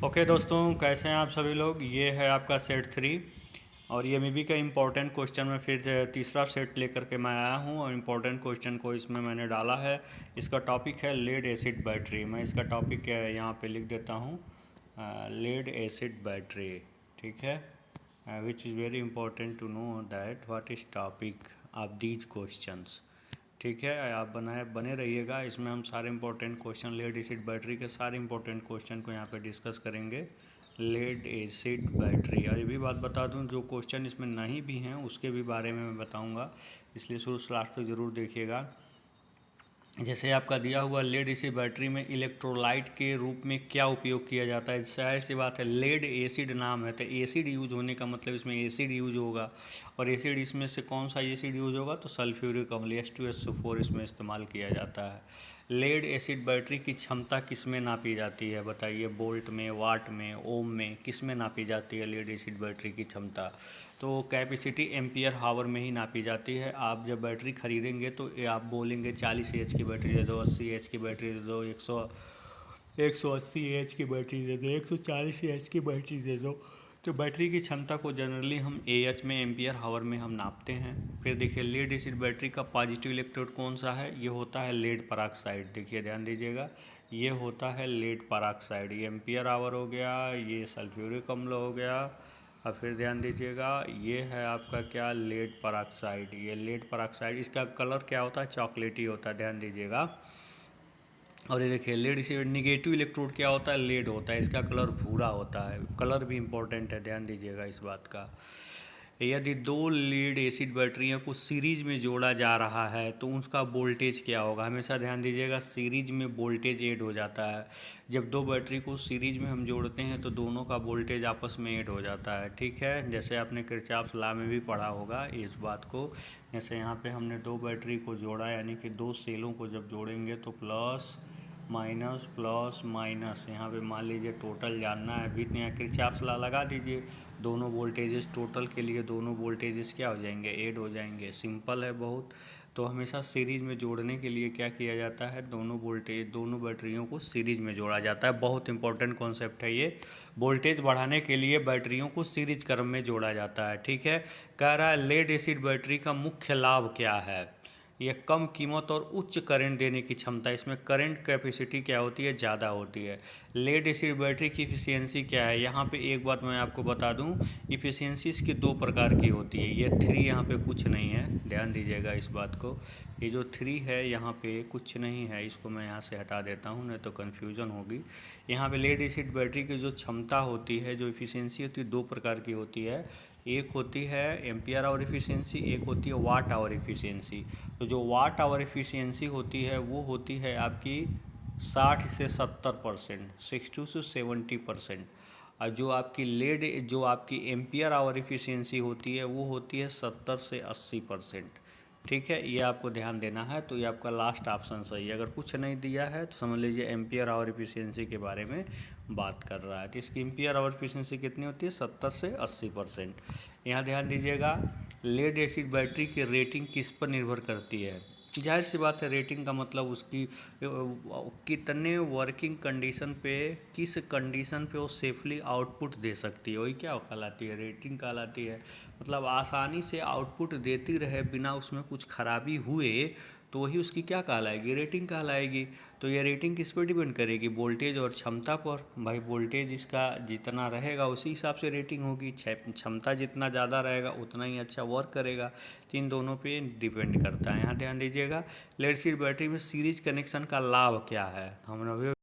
Okay दोस्तों, कैसे हैं आप सभी लोग। ये है आपका सेट 3 और ये एमईबी का इम्पोर्टेंट क्वेश्चन में फिर तीसरा सेट लेकर के मैं आया हूँ और इम्पोर्टेंट क्वेश्चन को इसमें मैंने डाला है। इसका टॉपिक है लेड एसिड बैटरी। मैं इसका टॉपिक यहाँ पे लिख देता हूँ, लेड एसिड बैटरी। ठीक है, which is very important to know that what is topic of these questions. ठीक है, आप बने रहिएगा। इसमें हम सारे important question, lead acid battery के सारे इंपॉर्टेंट क्वेश्चन को यहाँ पे डिस्कस करेंगे। लेड एसिड बैटरी, और ये भी बात बता दूँ, जो क्वेश्चन इसमें नहीं भी हैं उसके भी बारे में मैं बताऊँगा, इसलिए शुरू से लास्ट तक ज़रूर देखिएगा। जैसे आपका दिया हुआ लेड एसिड बैटरी में इलेक्ट्रोलाइट के रूप में क्या उपयोग किया जाता है। जाहिर सी बात है, लेड एसिड नाम है तो एसिड यूज होने का मतलब इसमें एसिड यूज होगा, और एसिड इसमें से कौन सा एसिड यूज होगा तो सल्फ्यूरिक अम्ल H2SO4 इसमें इस्तेमाल किया जाता है। लेड एसिड बैटरी की क्षमता किस में नापी जाती है बताइए। बोल्ट में, वाट में, ओम में, किस में नापी जाती है लेड एसिड बैटरी की क्षमता। तो कैपेसिटी एम्पियर हावर में ही नापी जाती है। आप जब बैटरी खरीदेंगे तो आप बोलेंगे 40 एच की बैटरी दे दो, 80 एच की बैटरी दे दो, 180 एच की बैटरी दे दो, 140 एच की बैटरी दे दो। तो बैटरी की क्षमता को जनरली हम एएच में, एम्पियर हावर में हम नापते हैं। फिर देखिए, लेड एसिड बैटरी का पॉजिटिव इलेक्ट्रोड कौन सा है, ये होता है लेड पेरोक्साइड। देखिए ध्यान दीजिएगा, ये होता है लेड पेरोक्साइड। ये एम्पियर हावर हो गया, ये सल्फ्यूरिक अम्ल हो गया। और फिर ध्यान दीजिएगा, ये है आपका क्या, लेड पेरोक्साइड। ये लेड पेरोक्साइड, इसका कलर क्या होता है, चॉकलेटी होता है, ध्यान दीजिएगा। और ये देखिए, लेड से निगेटिव इलेक्ट्रोड क्या होता है, लेड होता है, इसका कलर भूरा होता है। कलर भी इंपॉर्टेंट है, ध्यान दीजिएगा इस बात का। यदि दो लीड एसिड बैटरियों को सीरीज में जोड़ा जा रहा है तो उसका वोल्टेज क्या होगा। हमेशा ध्यान दीजिएगा, सीरीज में वोल्टेज ऐड हो जाता है। जब दो बैटरी को सीरीज में हम जोड़ते हैं तो दोनों का वोल्टेज आपस में ऐड हो जाता है। ठीक है, जैसे आपने किरचॉफ लॉ में भी पढ़ा होगा इस बात को। जैसे यहाँ पे हमने दो बैटरी को जोड़ा, यानी कि दो सेलों को जब जोड़ेंगे तो प्लस माइनस, यहाँ पे मान लीजिए टोटल जानना है अभी, तो यहाँ किरचॉफ लॉ लगा दीजिए। दोनों वोल्टेजेस टोटल के लिए दोनों वोल्टेजेस क्या हो जाएंगे, ऐड हो जाएंगे। सिंपल है बहुत। तो हमेशा सीरीज में जोड़ने के लिए क्या किया जाता है, दोनों बैटरियों को सीरीज में जोड़ा जाता है। बहुत इंपॉर्टेंट कॉन्सेप्ट है ये। वोल्टेज बढ़ाने के लिए बैटरियों को सीरीज क्रम में जोड़ा जाता है। ठीक है, कह रहा है लेड एसिड बैटरी का मुख्य लाभ क्या है। यह कम कीमत और उच्च करंट देने की क्षमता, इसमें करंट कैपेसिटी क्या होती है, ज़्यादा होती है। लेड एसिड बैटरी की इफ़िशियंसी क्या है, यहाँ पे एक बात मैं आपको बता दूँ, इफ़िशियंसी इसकी दो प्रकार की होती है। ये 3 यहाँ पे कुछ नहीं है, ध्यान दीजिएगा इस बात को। ये जो 3 है यहाँ पे कुछ नहीं है, इसको मैं यहाँ से हटा देता हूँ, नहीं तो कन्फ्यूज़न होगी। यहाँ पे लेड एसिड बैटरी की जो क्षमता होती है, जो इफ़िशियंसी होती है, दो प्रकार की होती है। एक होती है एम्पियर आवर एफिशिएंसी, एक होती है वाट आवर एफिशिएंसी। तो जो वाट आवर एफिशिएंसी होती है वो होती है आपकी 60 से 70%, 60 से 70%। और जो आपकी एम्पियर आवर एफिशिएंसी होती है वो होती है 70 से 80%। ठीक है, ये आपको ध्यान देना है। तो ये आपका लास्ट ऑप्शन सही है। अगर कुछ नहीं दिया है तो समझ लीजिए एम्पियर आवर एफिशिएंसी के बारे में बात कर रहा है। तो इसकी एम्पियर आवर एफिशिएंसी कितनी होती है, 70 से 80%। यहाँ ध्यान दीजिएगा, लेड एसिड बैटरी की रेटिंग किस पर निर्भर करती है। जाहिर सी बात है, रेटिंग का मतलब उसकी कितने वर्किंग कंडीशन पे, किस कंडीशन पे वो सेफली आउटपुट दे सकती है, वही क्या कहलाती है, रेटिंग कहलाती है। मतलब आसानी से आउटपुट देती रहे बिना उसमें कुछ खराबी हुए तो वही उसकी क्या कहलाएगी, रेटिंग कहलाएगी। तो ये रेटिंग किस पर डिपेंड करेगी, वोल्टेज और क्षमता पर। भाई वोल्टेज इसका जितना रहेगा उसी हिसाब से रेटिंग होगी, क्षमता जितना ज़्यादा रहेगा उतना ही अच्छा वर्क करेगा। तो इन दोनों पे डिपेंड करता है। यहाँ ध्यान दीजिएगा, लेड एसिड बैटरी में सीरीज कनेक्शन का लाभ क्या है, हमने अभी